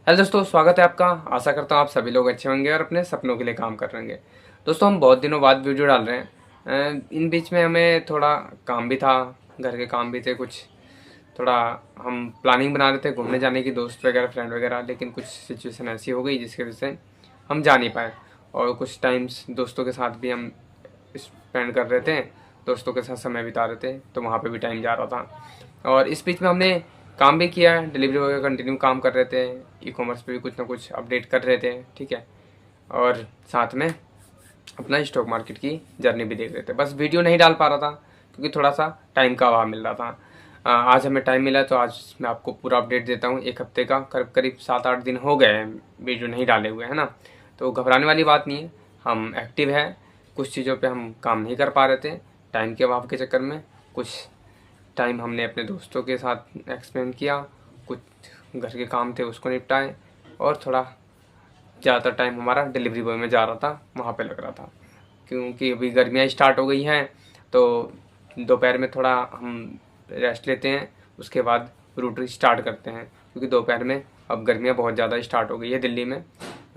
Hello दोस्तों, स्वागत है आपका। आशा करता हूँ आप सभी लोग अच्छे होंगे और अपने सपनों के लिए काम कर रहे होंगे। दोस्तों, हम बहुत दिनों बाद वीडियो डाल रहे हैं। इन बीच में हमें थोड़ा काम भी था, घर के काम भी थे कुछ। थोड़ा हम प्लानिंग बना रहे थे घूमने जाने की, दोस्त वगैरह फ्रेंड वगैरह, लेकिन कुछ सिचुएशन ऐसी हो गई जिसकी वजह से हम जा नहीं पाए। और कुछ टाइम्स दोस्तों के साथ भी हम स्पेंड कर रहे थे, दोस्तों के साथ समय बिता रहे थे, तो वहाँ पे भी टाइम जा रहा था। और इस बीच में हमने काम भी किया, डिलीवरी वगैरह कंटिन्यू काम कर रहे थे, ई कॉमर्स पे भी कुछ ना कुछ अपडेट कर रहे थे, ठीक है। और साथ में अपना स्टॉक मार्केट की जर्नी भी देख रहे थे। बस वीडियो नहीं डाल पा रहा था क्योंकि थोड़ा सा टाइम का अभाव मिल रहा था। आज हमें टाइम मिला तो आज मैं आपको पूरा अपडेट देता हूँ। एक हफ्ते का करीब करीब 7-8 दिन हो गए हैं वीडियो नहीं डाले हुए, है ना। तो घबराने वाली बात नहीं है, हम एक्टिव हैं। कुछ चीज़ों पे हम काम नहीं कर पा रहे थे टाइम के अभाव के चक्कर में। कुछ टाइम हमने अपने दोस्तों के साथ एक्सपेंड किया, कुछ घर के काम थे उसको निपटाए, और थोड़ा ज़्यादातर टाइम हमारा डिलीवरी बॉय में जा रहा था, वहाँ पे लग रहा था। क्योंकि अभी गर्मियाँ स्टार्ट हो गई हैं तो दोपहर में थोड़ा हम रेस्ट लेते हैं, उसके बाद रूटीन स्टार्ट करते हैं। क्योंकि दोपहर में अब गर्मियाँ बहुत ज़्यादा स्टार्ट हो गई है दिल्ली में,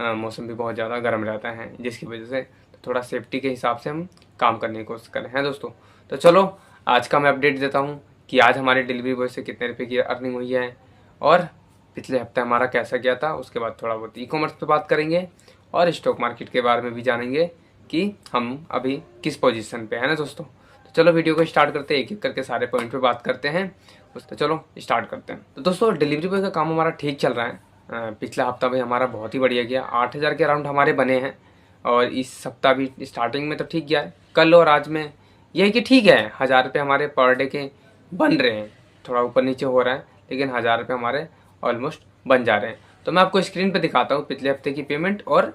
मौसम भी बहुत ज़्यादा गर्म रहता है, जिसकी वजह से तो थोड़ा सेफ्टी के हिसाब से हम काम करने की कोशिश कर रहे हैं दोस्तों। तो चलो आज का मैं अपडेट देता हूँ कि आज हमारे डिलीवरी बॉय से कितने रुपये की अर्निंग हुई है, और पिछले हफ्ते हमारा कैसा गया था। उसके बाद थोड़ा बहुत ई कॉमर्स पे बात करेंगे और स्टॉक मार्केट के बारे में भी जानेंगे कि हम अभी किस पोजीशन पे है ना दोस्तों। तो चलो वीडियो को स्टार्ट करते हैं, एक एक करके सारे पॉइंट पे बात करते हैं। तो चलो स्टार्ट करते हैं। तो दोस्तों, डिलीवरी बॉय का काम हमारा ठीक चल रहा है। पिछला हफ्ता भी हमारा बहुत ही बढ़िया गया, 8,000 के अराउंड हमारे बने हैं। और इस सप्ताह भी स्टार्टिंग में तो ठीक गया है, कल और आज में यह है कि ठीक है, 1,000 रुपये हमारे पर डे के बन रहे हैं। थोड़ा ऊपर नीचे हो रहा है लेकिन 1,000 रुपये हमारे ऑलमोस्ट बन जा रहे हैं। तो मैं आपको स्क्रीन पे दिखाता हूँ पिछले हफ्ते की पेमेंट और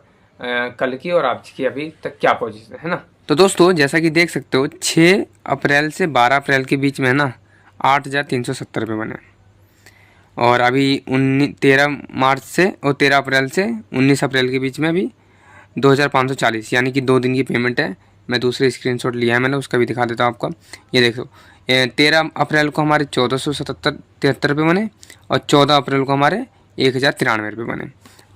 कल की और आज की अभी तक क्या पोजीशन है ना। तो दोस्तों, जैसा कि देख सकते हो, 6 अप्रैल से 12 अप्रैल के बीच में ना 8,370 रुपये बने। और अभी 13 मार्च से और 13 अप्रैल से 19 अप्रैल के बीच में अभी 2,540, यानी कि 2 दिन की पेमेंट है। मैं दूसरे स्क्रीनशॉट लिया है मैंने, उसका भी दिखा देता हूँ आपको। ये देखो, 13 अप्रैल को हमारे 1,473 बने और 14 अप्रैल को हमारे 1,093 बने।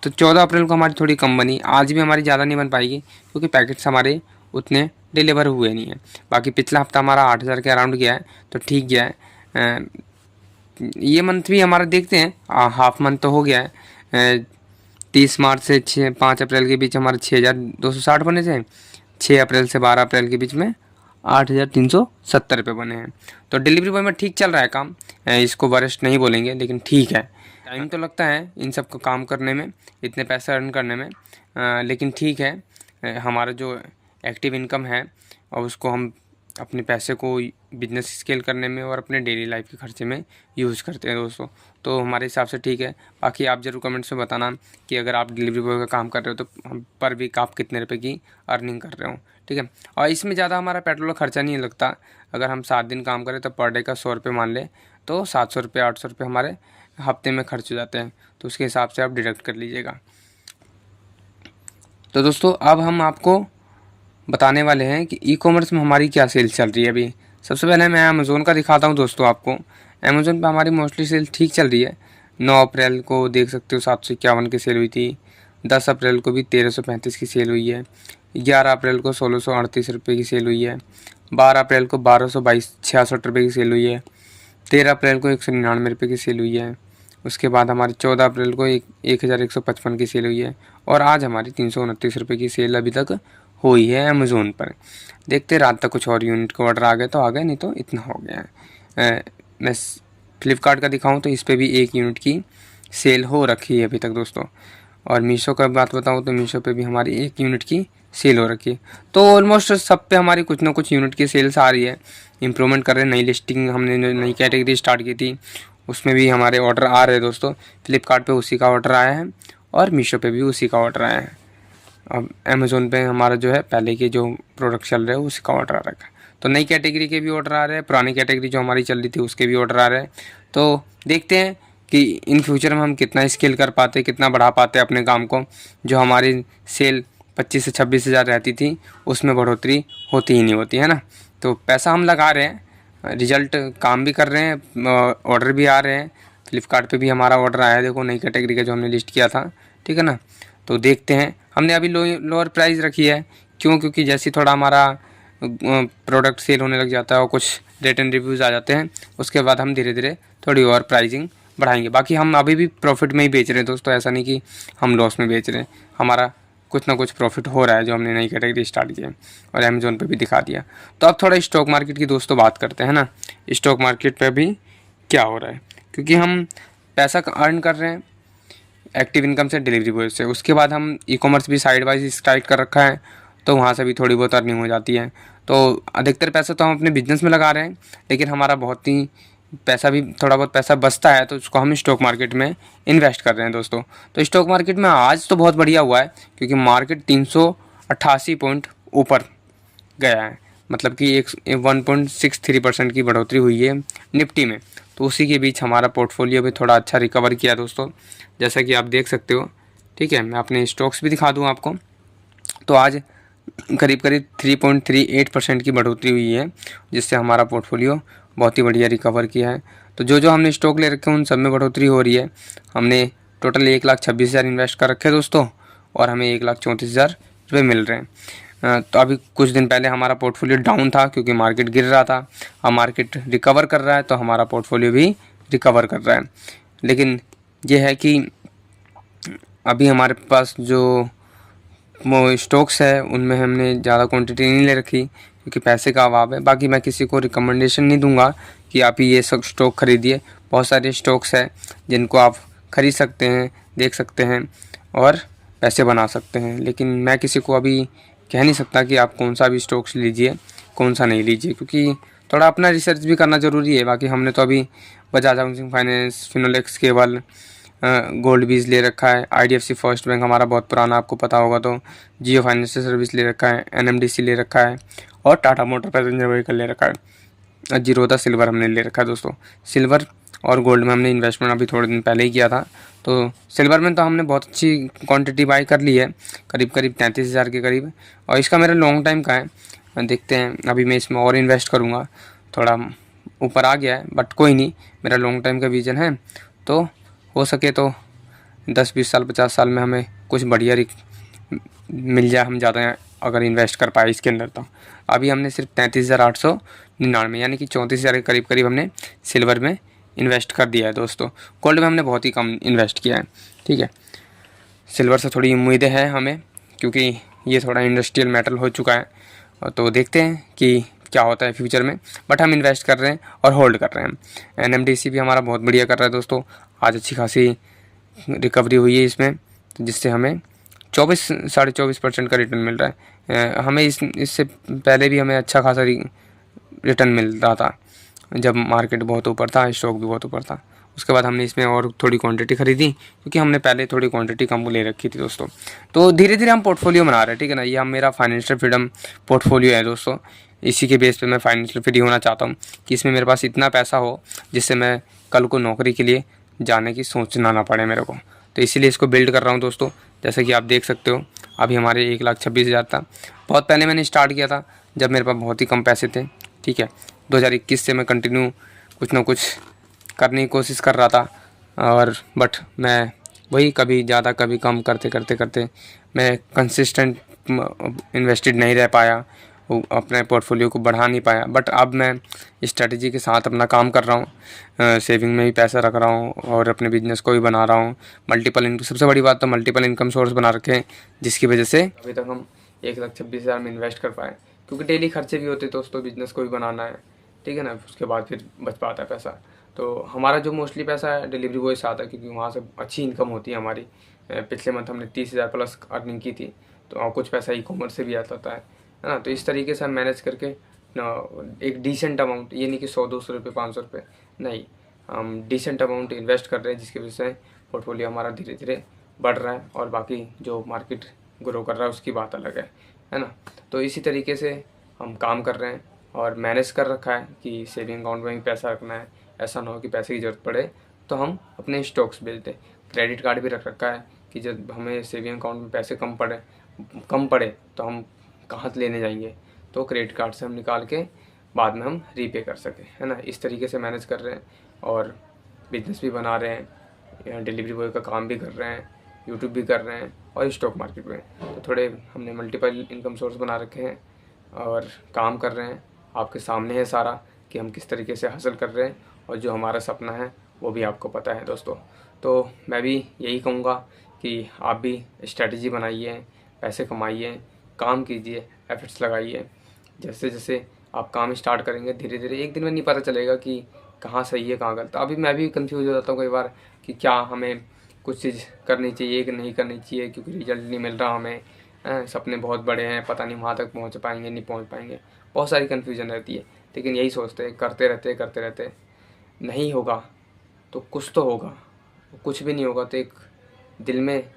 तो 14 अप्रैल को हमारी थोड़ी कम बनी, आज भी हमारी ज़्यादा नहीं बन पाएगी क्योंकि पैकेट्स हमारे उतने डिलीवर हुए नहीं हैं। बाकी पिछला हफ्ता हमारा 8,000 के अराउंड गया है, तो ठीक गया है। ये मंथ भी हमारा देखते हैं, हाफ मंथ तो हो गया है। 30 मार्च से 5 अप्रैल के बीच हमारे 6,260 बने थे। 6 अप्रैल से 12 अप्रैल के बीच में 8,370 रुपये बने हैं। तो डिलीवरी बॉय में ठीक चल रहा है काम, इसको वरिष्ठ नहीं बोलेंगे लेकिन ठीक है। टाइम तो लगता है इन सब को काम करने में, इतने पैसे अर्न करने में, लेकिन ठीक है। हमारा जो एक्टिव इनकम है और उसको हम अपने पैसे को बिजनेस स्केल करने में और अपने डेली लाइफ के खर्चे में यूज़ करते हैं दोस्तों। तो हमारे हिसाब से ठीक है। बाकी आप ज़रूर कमेंट्स में बताना कि अगर आप डिलीवरी बॉय का काम कर रहे हो तो हम पर वीक आप कितने रुपए की अर्निंग कर रहे हो, ठीक है। और इसमें ज़्यादा हमारा पेट्रोल का खर्चा नहीं लगता। अगर हम 7 दिन काम करें तो पर डे का 100 रुपये मान लें तो 700 रुपये 800 रुपये हमारे हफ्ते में खर्च हो जाते हैं। तो उसके हिसाब से आप डिडक्ट कर लीजिएगा। तो दोस्तों, अब हम आपको बताने वाले हैं कि ई कॉमर्स में हमारी क्या सेल चल रही है अभी। सबसे पहले मैं अमेज़ोन का दिखाता हूँ दोस्तों आपको। अमेज़ोन पे हमारी मोस्टली सेल ठीक चल रही है। 9 अप्रैल को देख सकते हो 751 की सेल हुई थी। 10 अप्रैल को भी 1,335 की सेल हुई है। 11 अप्रैल को 1,638 रुपये की सेल हुई है। 12 अप्रैल को 1,266 रुपये की सेल हुई है। 13 अप्रैल को 199 रुपये की सेल हुई है। उसके बाद हमारी 14 अप्रैल को 1,155 की सेल हुई है। और आज हमारी 329 रुपये की सेल अभी तक हुई है अमेज़ोन पर। देखते रात तक कुछ और यूनिट को ऑर्डर आ गए तो आ गए, नहीं तो इतना हो गया है। मैं फ्लिपकार्ट का दिखाऊं तो इस पर भी 1 यूनिट की सेल हो रखी है अभी तक दोस्तों। और मीशो का बात बताऊं तो मीशो पे भी हमारी 1 यूनिट की सेल हो रखी है। तो ऑलमोस्ट सब पे हमारी कुछ ना कुछ यूनिट की सेल्स आ रही है। इम्प्रूवमेंट कर रहे हैं, नई लिस्टिंग हमने नई कैटेगरी स्टार्ट की थी उसमें भी हमारे ऑर्डर आ रहे हैं दोस्तों। फ्लिपकार्ट पे उसी का ऑर्डर आया है और मीशो पे भी उसी का ऑर्डर आया है। अब अमेज़ोन पे हमारा जो है पहले के जो प्रोडक्ट चल रहे हैं उसका ऑर्डर आ रखा है। तो नई कैटेगरी के भी ऑर्डर आ रहे हैं, पुरानी कैटेगरी जो हमारी चल रही थी उसके भी ऑर्डर आ रहे हैं। तो देखते हैं कि इन फ्यूचर में हम कितना स्केल कर पाते, कितना बढ़ा पाते अपने काम को। जो हमारी सेल 25 से 26,000 रहती थी उसमें बढ़ोतरी होती ही नहीं होती है ना। तो पैसा हम लगा रहे हैं, रिजल्ट काम भी कर रहे हैं, ऑर्डर भी आ रहे हैं, फ्लिपकार्ट पे भी हमारा ऑर्डर आया है, देखो नई कैटेगरी का जो हमने लिस्ट किया था, ठीक है ना। तो देखते हैं, हमने अभी लोअर प्राइस रखी है, क्यों? क्योंकि जैसे थोड़ा हमारा प्रोडक्ट सेल होने लग जाता है और कुछ रेट एंड रिव्यूज़ आ जाते हैं, उसके बाद हम धीरे धीरे थोड़ी और प्राइसिंग बढ़ाएंगे। बाकी हम अभी भी प्रॉफिट में ही बेच रहे हैं दोस्तों, ऐसा नहीं कि हम लॉस में बेच रहे हैं, हमारा कुछ ना कुछ प्रॉफिट हो रहा है जो हमने नई कैटेगरी स्टार्ट की है और अमेज़ोन पे भी दिखा दिया। तो अब थोड़ा स्टॉक मार्केट की दोस्तों बात करते हैं ना, स्टॉक मार्केट पे भी क्या हो रहा है, क्योंकि हम पैसा अर्न कर रहे हैं एक्टिव इनकम से, डिलीवरी बॉय से, उसके बाद हम ई कॉमर्स भी साइड बाई स्टार्ट कर रखा है, तो वहाँ से भी थोड़ी बहुत अर्निंग हो जाती है। तो अधिकतर पैसा तो हम अपने बिजनेस में लगा रहे हैं, लेकिन हमारा बहुत ही पैसा भी, थोड़ा बहुत पैसा बचता है तो उसको हम स्टॉक मार्केट में इन्वेस्ट कर रहे हैं दोस्तों। तो स्टॉक मार्केट में आज तो बहुत बढ़िया हुआ है, क्योंकि मार्केट 388 पॉइंट ऊपर गया है, मतलब कि 1.63% की बढ़ोतरी हुई है निफ्टी में। तो उसी के बीच हमारा पोर्टफोलियो भी थोड़ा अच्छा रिकवर किया दोस्तों, जैसा कि आप देख सकते हो, ठीक है। मैं अपने स्टॉक्स भी दिखा दूँ आपको। तो आज करीब करीब 3.38% की बढ़ोतरी हुई है, जिससे हमारा पोर्टफोलियो बहुत ही बढ़िया रिकवर किया है। तो जो जो हमने स्टॉक ले रखे हैं उन सब में बढ़ोतरी हो रही है। हमने टोटल 1,26,000 इन्वेस्ट कर रखे हैं दोस्तों, और हमें 1,34,000 रुपये मिल रहे हैं। तो अभी कुछ दिन पहले हमारा पोर्टफोलियो डाउन था क्योंकि मार्केट गिर रहा था, अब मार्केट रिकवर कर रहा है तो हमारा पोर्टफोलियो भी रिकवर कर रहा है। लेकिन यह है कि अभी हमारे पास जो वो स्टॉक्स है उनमें हमने ज़्यादा क्वांटिटी नहीं ले रखी क्योंकि पैसे का अभाव है। बाकी मैं किसी को रिकमेंडेशन नहीं दूंगा कि आप ये सब स्टॉक खरीदिए, बहुत सारे स्टॉक्स हैं जिनको आप खरीद सकते हैं, देख सकते हैं और पैसे बना सकते हैं। लेकिन मैं किसी को अभी कह नहीं सकता कि आप कौन सा भी स्टॉक्स लीजिए, कौन सा नहीं लीजिए, क्योंकि थोड़ा अपना रिसर्च भी करना ज़रूरी है। बाकी हमने तो अभी Bajaj housing finance, Finolex cable, gold बीज ले रखा है, IDFC फर्स्ट बैंक हमारा बहुत पुराना, आपको पता होगा, तो जियो फाइनेंशियल सर्विस ले रखा है, NMDC ले रखा है और टाटा मोटर पैसेंजर व्हीकल ले रखा है। जीरोधा सिल्वर हमने ले रखा है दोस्तों। सिल्वर और गोल्ड में हमने इन्वेस्टमेंट अभी थोड़े दिन पहले ही किया था। तो सिल्वर में तो हमने बहुत अच्छी क्वांटिटी बाई कर ली है, करीब करीब 33,000 के करीब, और इसका मेरा लॉन्ग टाइम का है। देखते हैं, अभी मैं इसमें और इन्वेस्ट करूँगा, थोड़ा ऊपर आ गया है बट कोई नहीं, मेरा लॉन्ग टाइम का विजन है। तो हो सके तो 10-20 साल 50 साल में हमें कुछ बढ़िया मिल जाए, हम ज़्यादा अगर इन्वेस्ट कर पाए इसके अंदर। तो अभी हमने सिर्फ 33,899 यानी कि 34,000 के करीब करीब हमने सिल्वर में इन्वेस्ट कर दिया है दोस्तों। गोल्ड में हमने बहुत ही कम इन्वेस्ट किया है, ठीक है। सिल्वर से थोड़ी उम्मीदें हैं हमें, क्योंकि ये थोड़ा इंडस्ट्रियल मेटल हो चुका है। तो देखते हैं कि क्या होता है फ्यूचर में, बट हम इन्वेस्ट कर रहे हैं और होल्ड कर रहे हैं। NMDC भी हमारा बहुत बढ़िया कर रहा है दोस्तों, आज अच्छी खासी रिकवरी हुई है इसमें, जिससे हमें 24-24.5% का रिटर्न मिल रहा है। हमें इससे पहले भी हमें अच्छा खासा रिटर्न मिल रहा था जब मार्केट बहुत ऊपर था, स्टॉक भी बहुत ऊपर था। उसके बाद हमने इसमें और थोड़ी क्वांटिटी खरीदी, क्योंकि हमने पहले थोड़ी क्वांटिटी कम ले रखी थी दोस्तों। तो धीरे धीरे हम पोर्टफोलियो बना रहे हैं, ठीक है ना। ये हम मेरा फाइनेंशियल फ्रीडम पोर्टफोलियो है दोस्तों, इसी के बेस पे मैं फाइनेंशियल फ्री होना चाहता हूँ कि इसमें मेरे पास इतना पैसा हो जिससे मैं कल को नौकरी के लिए जाने की सोचना ना पड़े मेरे को। तो इसीलिए इसको बिल्ड कर रहा हूँ दोस्तों। जैसे कि आप देख सकते हो, अभी हमारे 1,26,000 था। बहुत पहले मैंने स्टार्ट किया था जब मेरे पास बहुत ही कम पैसे थे, ठीक है। 2021 से मैं कंटिन्यू कुछ ना कुछ करने की कोशिश कर रहा था, और बट मैं वही कभी ज़्यादा कभी कम करते करते करते मैं कंसिस्टेंट इन्वेस्टेड नहीं रह पाया, अपने पोर्टफोलियो को बढ़ा नहीं पाया। बट अब मैं स्ट्रेटजी के साथ अपना काम कर रहा हूँ, सेविंग में भी पैसा रख रहा हूँ और अपने बिजनेस को भी बना रहा हूँ। मल्टीपल इनकम, सबसे बड़ी बात तो मल्टीपल इनकम सोर्स बना रखे हैं, जिसकी वजह से अभी तक हम 1,26,000 में इन्वेस्ट कर पाए, क्योंकि डेली खर्चे भी होते दोस्तों, बिजनेस को भी बनाना है, ठीक है ना। उसके बाद फिर बच पाता है पैसा। तो हमारा जो मोस्टली पैसा है डिलीवरी बॉय से आता है, क्योंकि वहाँ से अच्छी इनकम होती है हमारी। पिछले मंथ हमने 30,000 प्लस अर्निंग की थी, तो कुछ पैसा ई कॉमर्स से भी आता है ना। तो इस तरीके से हम मैनेज करके एक डिसेंट अमाउंट, ये नहीं कि 100-200 रुपये 500 रुपये नहीं, हम डिसेंट अमाउंट इन्वेस्ट कर रहे हैं, जिसकी वजह से पोर्टफोलियो हमारा धीरे धीरे बढ़ रहा है। और बाकी जो मार्केट ग्रो कर रहा है उसकी बात अलग है ना। तो इसी तरीके से हम काम कर रहे हैं और मैनेज कर रखा है कि सेविंग अकाउंट में ही पैसा रखना है। ऐसा ना हो कि पैसे की ज़रूरत पड़े तो हम अपने स्टॉक्स बेच दें। क्रेडिट कार्ड भी रख रखा है कि जब हमें सेविंग अकाउंट में पैसे कम पड़े तो हम कहाँ से लेने जाएंगे, तो क्रेडिट कार्ड से हम निकाल के बाद में हम रीपे कर सकें, है ना। इस तरीके से मैनेज कर रहे हैं और बिजनेस भी बना रहे हैं, डिलीवरी बॉय का काम भी कर रहे हैं, यूट्यूब भी कर रहे हैं और स्टॉक मार्केट में। तो थोड़े हमने मल्टीपल इनकम सोर्स बना रखे हैं और काम कर रहे हैं। आपके सामने है सारा कि हम किस तरीके से हासिल कर रहे हैं, और जो हमारा सपना है वो भी आपको पता है दोस्तों। तो मैं भी यही कहूँगा कि आप भी स्ट्रैटेजी बनाइए, पैसे कमाइए, काम कीजिए, एफर्ट्स लगाइए। जैसे जैसे आप काम स्टार्ट करेंगे धीरे धीरे, एक दिन में नहीं पता चलेगा कि कहाँ सही है कहाँ गलत। अभी मैं भी कंफ्यूज हो जाता हूँ कई बार कि क्या हमें कुछ चीज़ करनी चाहिए कि नहीं करनी चाहिए, क्योंकि रिजल्ट नहीं मिल रहा हमें, सपने बहुत बड़े हैं, पता नहीं वहाँ तक पहुँच पाएंगे नहीं पहुँच पाएंगे, बहुत सारी कन्फ्यूजन रहती है। लेकिन यही सोचते हैं, करते रहते नहीं होगा तो कुछ तो होगा, कुछ भी नहीं होगा तो एक दिल में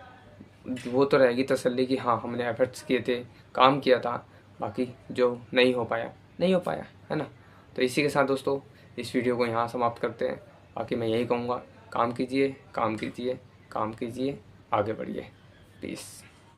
वो तो रहेगी तसल्ली कि हाँ हमने एफर्ट्स किए थे, काम किया था, बाकी जो नहीं हो पाया नहीं हो पाया, है ना। तो इसी के साथ दोस्तों इस वीडियो को यहाँ समाप्त करते हैं। बाकी मैं यही कहूँगा, काम कीजिए, काम कीजिए, काम कीजिए, आगे बढ़िए। पीस।